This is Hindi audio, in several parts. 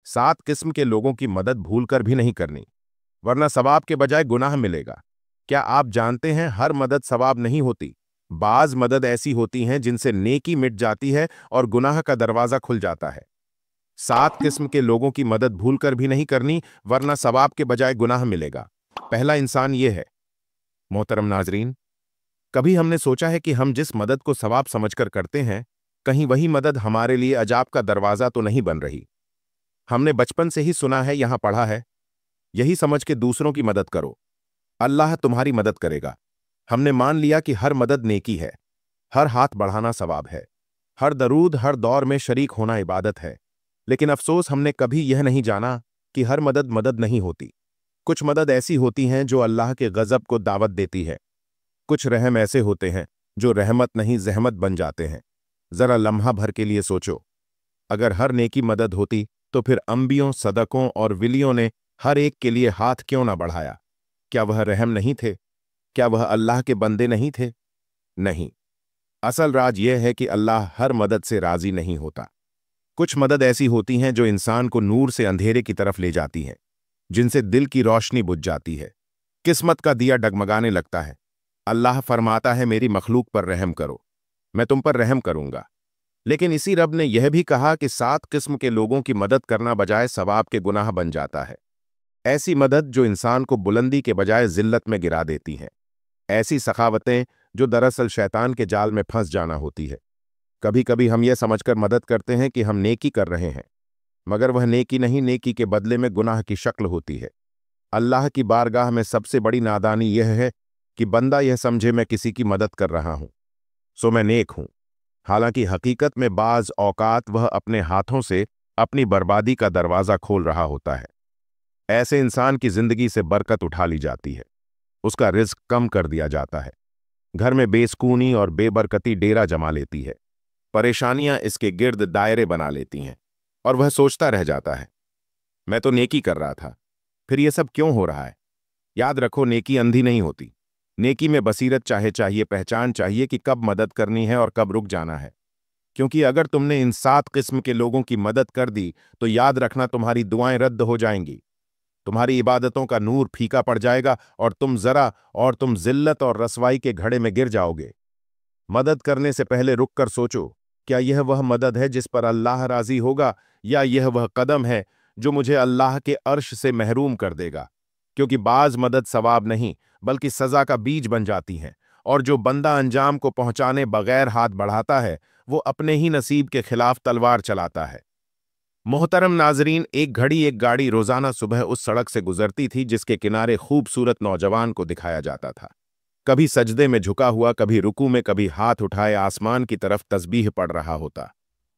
7 किस्म के लोगों की मदद भूलकर भी नहीं करनी, वरना सवाब के बजाय गुनाह मिलेगा। क्या आप जानते हैं हर मदद सवाब नहीं होती। बाज मदद ऐसी होती हैं जिनसे नेकी मिट जाती है और गुनाह का दरवाजा खुल जाता है। 7 किस्म के लोगों की मदद भूलकर भी नहीं करनी, वरना सवाब के बजाय गुनाह मिलेगा। पहला इंसान ये है। मोहतरम नाजरीन, कभी हमने सोचा है कि हम जिस मदद को सवाब समझकर करते हैं, कहीं वही मदद हमारे लिए अजाब का दरवाजा तो नहीं बन रही। हमने बचपन से ही सुना है, यहां पढ़ा है, यही समझ के दूसरों की मदद करो, अल्लाह तुम्हारी मदद करेगा। हमने मान लिया कि हर मदद नेकी है, हर हाथ बढ़ाना सवाब है, हर दरूद हर दौर में शरीक होना इबादत है। लेकिन अफसोस, हमने कभी यह नहीं जाना कि हर मदद मदद नहीं होती। कुछ मदद ऐसी होती हैं जो अल्लाह के गजब को दावत देती है। कुछ रहम ऐसे होते हैं जो रहमत नहीं ज़हमत बन जाते हैं। जरा लम्हा भर के लिए सोचो, अगर हर नेकी मदद होती तो फिर अंबियों, सदकों और विलियों ने हर एक के लिए हाथ क्यों ना बढ़ाया? क्या वह रहम नहीं थे? क्या वह अल्लाह के बंदे नहीं थे? नहीं। असल राज यह है कि अल्लाह हर मदद से राजी नहीं होता। कुछ मदद ऐसी होती हैं जो इंसान को नूर से अंधेरे की तरफ ले जाती हैं, जिनसे दिल की रोशनी बुझ जाती है, किस्मत का दिया डगमगाने लगता है। अल्लाह फरमाता है, मेरी मखलूक पर रहम करो, मैं तुम पर रहम करूंगा। लेकिन इसी रब ने यह भी कहा कि 7 किस्म के लोगों की मदद करना बजाय सवाब के गुनाह बन जाता है। ऐसी मदद जो इंसान को बुलंदी के बजाय जिल्लत में गिरा देती हैं। ऐसी सखावतें जो दरअसल शैतान के जाल में फंस जाना होती है। कभी कभी हम यह समझकर मदद करते हैं कि हम नेकी कर रहे हैं, मगर वह नेकी नहीं, नेकी के बदले में गुनाह की शक्ल होती है। अल्लाह की बारगाह में सबसे बड़ी नादानी यह है कि बंदा यह समझे मैं किसी की मदद कर रहा हूं, सो मैं नेक हूं। हालांकि हकीकत में बाज औकात वह अपने हाथों से अपनी बर्बादी का दरवाजा खोल रहा होता है। ऐसे इंसान की जिंदगी से बरकत उठा ली जाती है, उसका रिज्क कम कर दिया जाता है, घर में बेसकूनी और बेबरकती डेरा जमा लेती है, परेशानियां इसके गिर्द दायरे बना लेती हैं और वह सोचता रह जाता है, मैं तो नेकी कर रहा था, फिर यह सब क्यों हो रहा है? याद रखो, नेकी अंधी नहीं होती। नेकी में बसीरत चाहिए, पहचान चाहिए कि कब मदद करनी है और कब रुक जाना है। क्योंकि अगर तुमने इन 7 किस्म के लोगों की मदद कर दी तो याद रखना, तुम्हारी दुआएं रद्द हो जाएंगी, तुम्हारी इबादतों का नूर फीका पड़ जाएगा और तुम जिल्लत और रसवाई के घड़े में गिर जाओगे। मदद करने से पहले रुक कर सोचो, क्या यह वह मदद है जिस पर अल्लाह राजी होगा, या यह वह कदम है जो मुझे अल्लाह के अर्श से महरूम कर देगा? क्योंकि बाज मदद सवाब नहीं बल्कि सजा का बीज बन जाती हैं, और जो बंदा अंजाम को पहुंचाने बगैर हाथ बढ़ाता है वो अपने ही नसीब के खिलाफ तलवार चलाता है। मोहतरम नाजरीन, एक घड़ी एक गाड़ी रोजाना सुबह उस सड़क से गुजरती थी जिसके किनारे खूबसूरत नौजवान को दिखाया जाता था। कभी सजदे में झुका हुआ, कभी रुकू में, कभी हाथ उठाए आसमान की तरफ तस्बीह पढ़ रहा होता।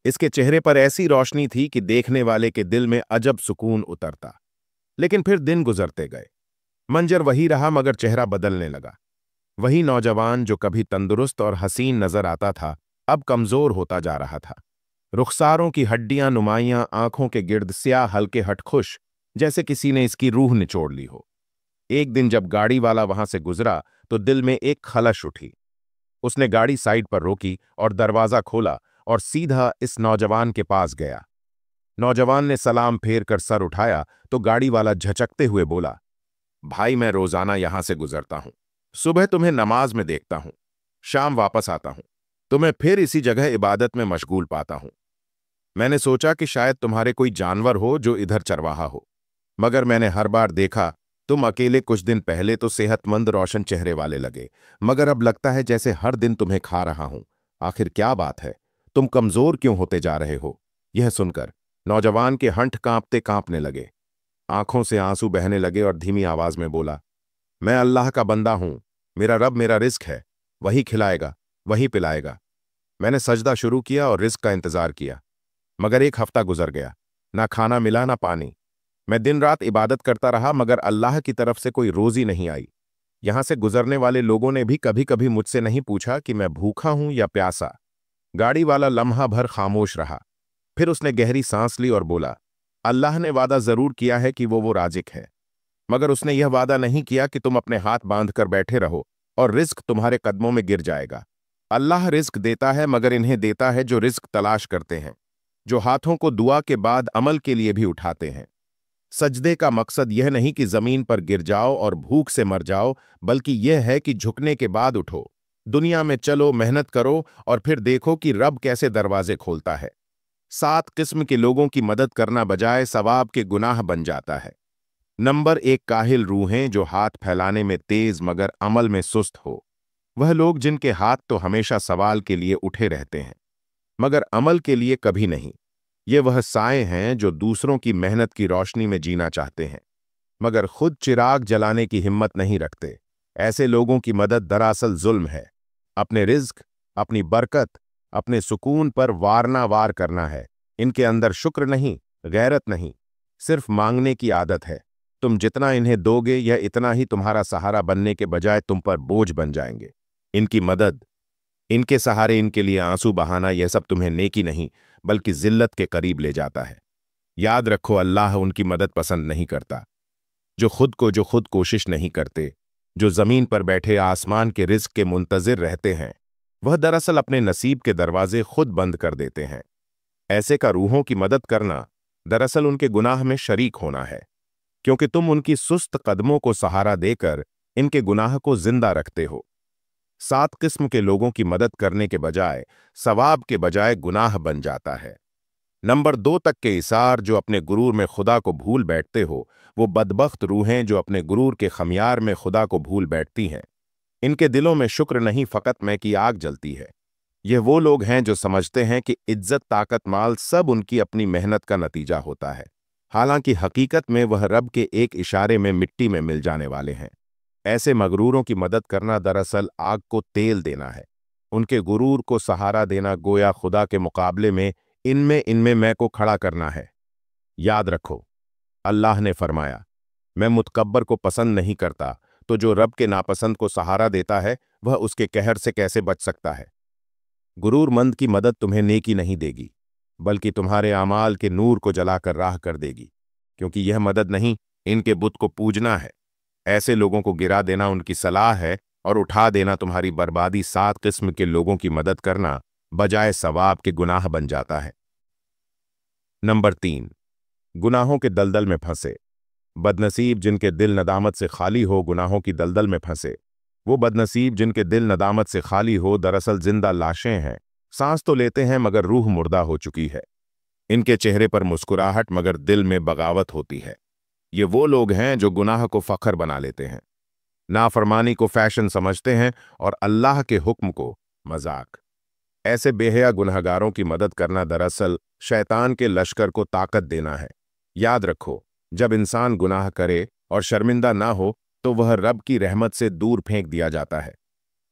इसके चेहरे पर ऐसी रोशनी थी कि देखने वाले के दिल में अजब सुकून उतरता। लेकिन फिर दिन गुजरते गए, मंजर वही रहा मगर चेहरा बदलने लगा। वही नौजवान जो कभी तंदुरुस्त और हसीन नजर आता था, अब कमजोर होता जा रहा था। रुखसारों की हड्डियां नुमाइयां, आंखों के गिर्द स्याह हल्के हटखुश, जैसे किसी ने इसकी रूह निचोड़ ली हो। एक दिन जब गाड़ी वाला वहां से गुजरा तो दिल में एक खलश उठी। उसने गाड़ी साइड पर रोकी और दरवाजा खोला और सीधा इस नौजवान के पास गया। नौजवान ने सलाम फेर कर सर उठाया तो गाड़ी वाला झचकते हुए बोला, भाई, मैं रोजाना यहां से गुजरता हूं, सुबह तुम्हें नमाज में देखता हूं, शाम वापस आता हूं, तुम्हें फिर इसी जगह इबादत में मशगूल पाता हूं। मैंने सोचा कि शायद तुम्हारे कोई जानवर हो जो इधर चरवाहा हो, मगर मैंने हर बार देखा तुम अकेले। कुछ दिन पहले तो सेहतमंद रोशन चेहरे वाले लगे, मगर अब लगता है जैसे हर दिन तुम्हें खा रहा हूं। आखिर क्या बात है, तुम कमजोर क्यों होते जा रहे हो? यह सुनकर नौजवान के हंठ कांपने लगे, आंखों से आंसू बहने लगे और धीमी आवाज में बोला, मैं अल्लाह का बंदा हूं, मेरा रब मेरा रिस्क है, वही खिलाएगा, वही पिलाएगा। मैंने सजदा शुरू किया और रिस्क का इंतजार किया, मगर 1 हफ्ता गुजर गया, ना खाना मिला ना पानी। मैं दिन रात इबादत करता रहा मगर अल्लाह की तरफ से कोई रोजी नहीं आई। यहां से गुजरने वाले लोगों ने भी कभी कभी मुझसे नहीं पूछा कि मैं भूखा हूं या प्यासा। गाड़ी वाला लम्हा भर खामोश रहा, फिर उसने गहरी सांस ली और बोला, अल्लाह ने वादा जरूर किया है कि वो राजिक है, मगर उसने यह वादा नहीं किया कि तुम अपने हाथ बांध कर बैठे रहो और रिस्क तुम्हारे कदमों में गिर जाएगा। अल्लाह रिस्क देता है, मगर इन्हें देता है जो रिस्क तलाश करते हैं। जो हाथों को दुआ के बाद अमल के लिए भी उठाते हैं। सजदे का मकसद यह नहीं कि जमीन पर गिर जाओ और भूख से मर जाओ, बल्कि यह है कि झुकने के बाद उठो, दुनिया में चलो, मेहनत करो और फिर देखो कि रब कैसे दरवाजे खोलता है। 7 किस्म के लोगों की मदद करना बजाय सवाब के गुनाह बन जाता है। नंबर 1, काहिल रूहें जो हाथ फैलाने में तेज मगर अमल में सुस्त हो। वह लोग जिनके हाथ तो हमेशा सवाल के लिए उठे रहते हैं मगर अमल के लिए कभी नहीं। ये वह साए हैं जो दूसरों की मेहनत की रोशनी में जीना चाहते हैं मगर खुद चिराग जलाने की हिम्मत नहीं रखते। ऐसे लोगों की मदद दरअसल जुल्म है। अपने रिज्क, अपनी बरकत, अपने सुकून पर वारना वार करना है। इनके अंदर शुक्र नहीं, गैरत नहीं, सिर्फ मांगने की आदत है। तुम जितना इन्हें दोगे यह इतना ही तुम्हारा सहारा बनने के बजाय तुम पर बोझ बन जाएंगे। इनकी मदद, इनके सहारे, इनके लिए आंसू बहाना, यह सब तुम्हें नेकी नहीं बल्कि जिल्लत के करीब ले जाता है। याद रखो, अल्लाह उनकी मदद पसंद नहीं करता जो खुद कोशिश नहीं करते, जो जमीन पर बैठे आसमान के रिज्क के मुंतजिर रहते हैं। वह दरअसल अपने नसीब के दरवाजे खुद बंद कर देते हैं। ऐसे का रूहों की मदद करना दरअसल उनके गुनाह में शरीक होना है, क्योंकि तुम उनकी सुस्त कदमों को सहारा देकर इनके गुनाह को जिंदा रखते हो। 7 किस्म के लोगों की मदद करने के बजाय सवाब के बजाय गुनाह बन जाता है। नंबर 2 तक के इसार जो अपने गुरूर में खुदा को भूल बैठते हो, वो बदबख्त रूहें जो अपने गुरूर के खमियार में खुदा को भूल बैठती हैं। इनके दिलों में शुक्र नहीं, फकत मैं की आग जलती है। यह वो लोग हैं जो समझते हैं कि इज्जत, ताकत, माल सब उनकी अपनी मेहनत का नतीजा होता है, हालांकि हकीकत में वह रब के एक इशारे में मिट्टी में मिल जाने वाले हैं। ऐसे मगरूरों की मदद करना दरअसल आग को तेल देना है। उनके गुरूर को सहारा देना गोया खुदा के मुकाबले में इनमें मैं को खड़ा करना है। याद रखो, अल्लाह ने फरमाया, मैं मुतकब्बर को पसंद नहीं करता, तो जो रब के नापसंद को सहारा देता है वह उसके कहर से कैसे बच सकता है। गुरूरमंद की मदद तुम्हें नेकी नहीं देगी बल्कि तुम्हारे आमाल के नूर को जलाकर राह कर देगी, क्योंकि यह मदद नहीं, इनके बुत को पूजना है। ऐसे लोगों को गिरा देना उनकी सलाह है और उठा देना तुम्हारी बर्बादी। 7 किस्म के लोगों की मदद करना बजाय सवाब के गुनाह बन जाता है। नंबर 3, गुनाहों के दलदल में फंसे। बदनसीब जिनके दिल नदामत से खाली हो गुनाहों की दलदल में फंसे। वो बदनसीब जिनके दिल नदामत से खाली हो दरअसल जिंदा लाशें हैं, सांस तो लेते हैं मगर रूह मुर्दा हो चुकी है। इनके चेहरे पर मुस्कुराहट मगर दिल में बगावत होती है। ये वो लोग हैं जो गुनाह को फखर बना लेते हैं, नाफरमानी को फैशन समझते हैं और अल्लाह के हुक्म को मजाक। ऐसे बेहया गुनहगारों की मदद करना दरअसल शैतान के लश्कर को ताकत देना है। याद रखो, जब इंसान गुनाह करे और शर्मिंदा ना हो तो वह रब की रहमत से दूर फेंक दिया जाता है,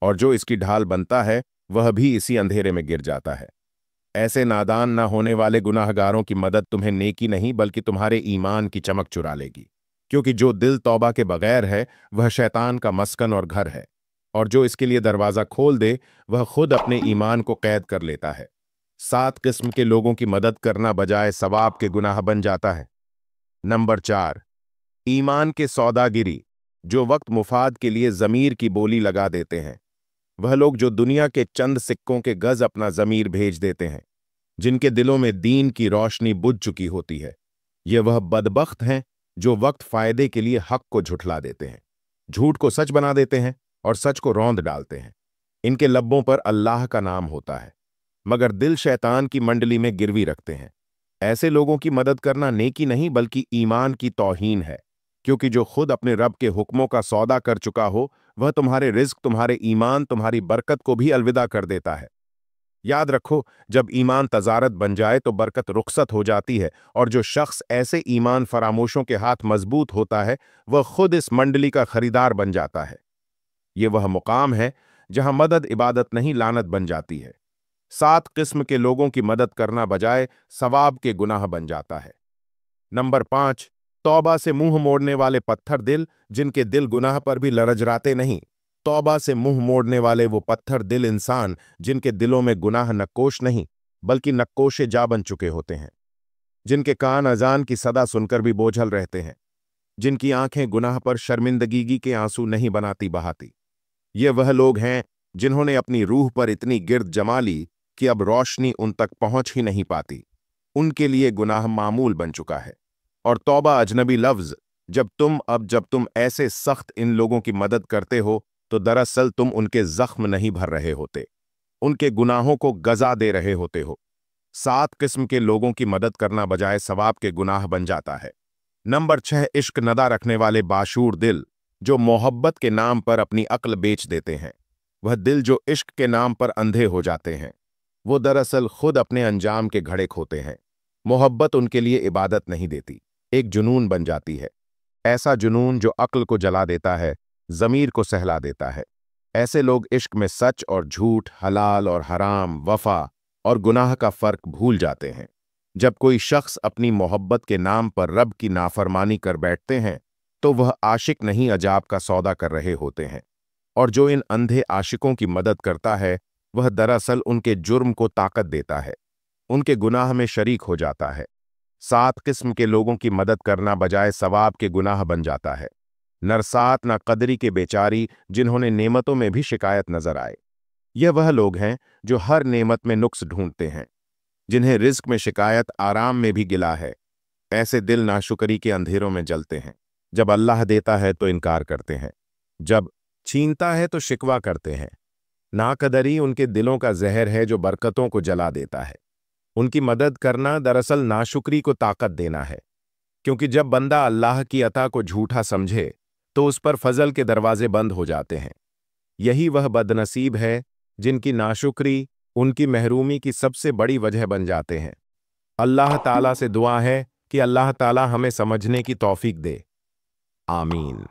और जो इसकी ढाल बनता है वह भी इसी अंधेरे में गिर जाता है। ऐसे नादान ना होने वाले गुनाहगारों की मदद तुम्हें नेकी नहीं बल्कि तुम्हारे ईमान की चमक चुरा लेगी, क्योंकि जो दिल तौबा के बगैर है वह शैतान का मस्कन और घर है, और जो इसके लिए दरवाजा खोल दे वह खुद अपने ईमान को कैद कर लेता है। 7 किस्म के लोगों की मदद करना बजाय सवाब के गुनाह बन जाता है। नंबर 4, ईमान के सौदागिरी जो वक्त मुफाद के लिए जमीर की बोली लगा देते हैं। वह लोग जो दुनिया के चंद सिक्कों के गज अपना जमीर भेज देते हैं, जिनके दिलों में दीन की रोशनी बुझ चुकी होती है। ये वह बदबख्त हैं जो वक्त फायदे के लिए हक को झुठला देते हैं, झूठ को सच बना देते हैं और सच को रौंद डालते हैं। इनके लब्बों पर अल्लाह का नाम होता है मगर दिल शैतान की मंडली में गिरवी रखते हैं। ऐसे लोगों की मदद करना नेकी नहीं बल्कि ईमान की तौहीन है, क्योंकि जो खुद अपने रब के हुक्मों का सौदा कर चुका हो वह तुम्हारे रिज्क, तुम्हारे ईमान, तुम्हारी बरकत को भी अलविदा कर देता है। याद रखो, जब ईमान तजारत बन जाए तो बरकत रुखसत हो जाती है, और जो शख्स ऐसे ईमान फरामोशों के हाथ मजबूत होता है वह खुद इस मंडली का खरीदार बन जाता है। ये वह मुकाम है जहां मदद इबादत नहीं लानत बन जाती है। 7 किस्म के लोगों की मदद करना बजाय सवाब के गुनाह बन जाता है। नंबर 5, तौबा से मुंह मोड़ने वाले पत्थर दिल जिनके दिल गुनाह पर भी लरजराते नहीं। तौबा से मुंह मोड़ने वाले वो पत्थर दिल इंसान जिनके दिलों में गुनाह नक्कोश नहीं बल्कि नक्कोशे जा बन चुके होते हैं, जिनके कान अजान की सदा सुनकर भी बोझल रहते हैं, जिनकी आंखें गुनाह पर शर्मिंदगी के आंसू नहीं बनाती बहाती। ये वह लोग हैं जिन्होंने अपनी रूह पर इतनी गिर्द जमा ली कि अब रोशनी उन तक पहुंच ही नहीं पाती। उनके लिए गुनाह मामूल बन चुका है। और तौबा अजनबी लफ्ज। जब तुम ऐसे सख्त इन लोगों की मदद करते हो तो दरअसल तुम उनके जख्म नहीं भर रहे होते, उनके गुनाहों को गजा दे रहे होते हो। 7 किस्म के लोगों की मदद करना बजाय सवाब के गुनाह बन जाता है। नंबर 6, इश्क नदा रखने वाले बाशूर दिल, जो मोहब्बत के नाम पर अपनी अक्ल बेच देते हैं। वह दिल जो इश्क के नाम पर अंधे हो जाते हैं, वो दरअसल खुद अपने अंजाम के घड़े खोते हैं। मोहब्बत उनके लिए इबादत नहीं देती, एक जुनून बन जाती है। ऐसा जुनून जो अक्ल को जला देता है, ज़मीर को सहला देता है। ऐसे लोग इश्क में सच और झूठ, हलाल और हराम, वफा और गुनाह का फर्क भूल जाते हैं। जब कोई शख्स अपनी मोहब्बत के नाम पर रब की नाफरमानी कर बैठते हैं तो वह आशिक नहीं अजाब का सौदा कर रहे होते हैं। और जो इन अंधे आशिकों की मदद करता है वह दरअसल उनके जुर्म को ताकत देता है, उनके गुनाह में शरीक हो जाता है। 7 किस्म के लोगों की मदद करना बजाय सवाब के गुनाह बन जाता है। नरसात ना कदरी के बेचारी, जिन्होंने नेमतों में भी शिकायत नजर आए। यह वह लोग हैं जो हर नेमत में नुक्स ढूंढते हैं, जिन्हें रिज्क में शिकायत, आराम में भी गिला है। ऐसे दिल नाशुक्री के अंधेरों में जलते हैं। जब अल्लाह देता है तो इनकार करते हैं, जब छीनता है तो शिकवा करते हैं। नाकदरी उनके दिलों का जहर है जो बरकतों को जला देता है। उनकी मदद करना दरअसल नाशुक्री को ताकत देना है, क्योंकि जब बंदा अल्लाह की अता को झूठा समझे तो उस पर फजल के दरवाजे बंद हो जाते हैं। यही वह बदनसीब है जिनकी नाशुक्री उनकी महरूमी की सबसे बड़ी वजह बन जाते हैं। अल्लाह ताला से दुआ है कि अल्लाह ताला हमें समझने की तौफीक दे। आमीन।